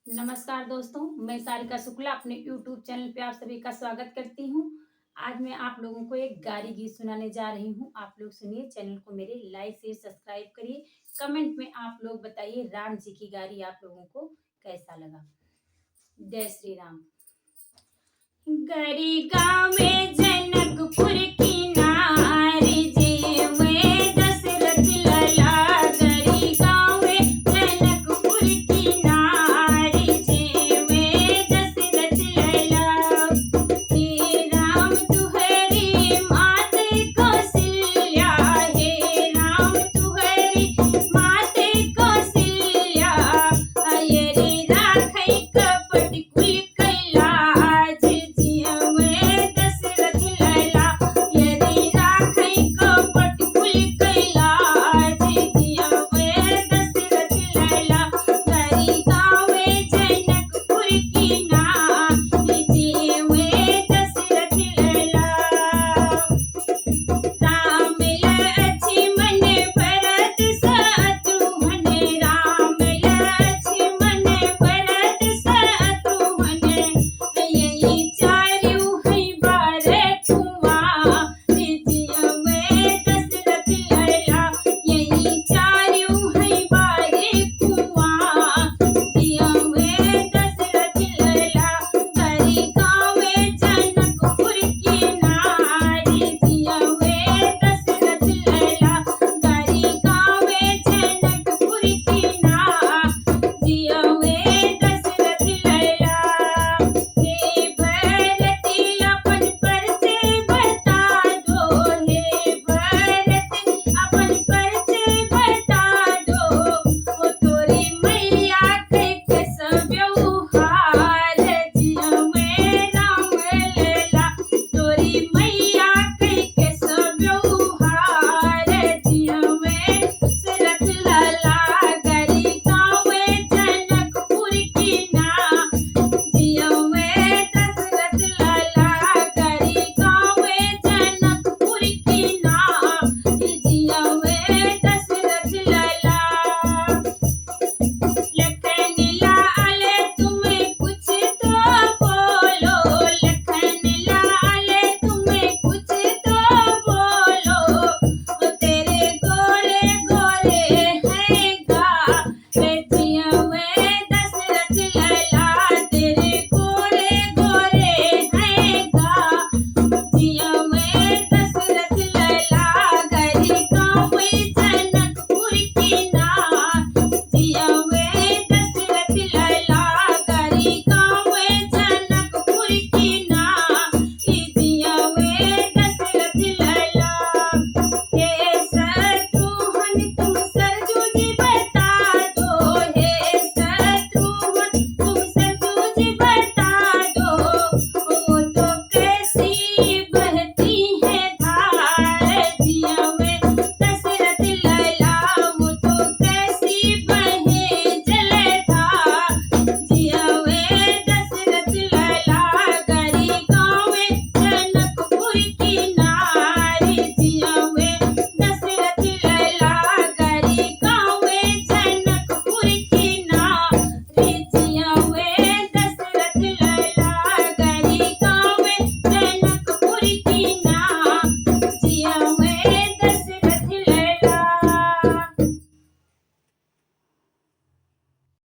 नमस्कार दोस्तों, मैं सारिका शुक्ला अपने यूट्यूब चैनल पे आप सभी का स्वागत करती हूँ। आज मैं आप लोगों को एक गारी गीत सुनाने जा रही हूँ। आप लोग सुनिए, चैनल को मेरे लाइक शेयर सब्सक्राइब करिए। कमेंट में आप लोग बताइए राम जी की गारी आप लोगों को कैसा लगा। जय श्री राम। गरी गाँव में जनकपुर की नारी जी में दशरथ लला। गरी गाँव में जनकपुर की नारी जी में दशरथ लला। हे राम तुहरी मात कौशल्या। हे राम तुहरी मात कौशल्या। अयरे राखै कपट कुल कैलाज। जियवे दशरथ लैला। यरे राखै कपट कुल कैलाज। जियवे दशरथ लैला। गरी गाँवे जनकपुर की नारी। जियवे दशरथ लैला। राम लक्ष्मण भरत शत्रुघ्न। राम लक्ष्मण भरत शत्रुघ्न। यही चारु है बारथुआ। जियवे दशरथ लैला। यही चारु है बारथुआ। जियवे दशरथ लैला। गरी गाँवे जनकपुर की नारी। जियवे दशरथ लैला। गरी गाँवे जनकपुर की नारी। जियवे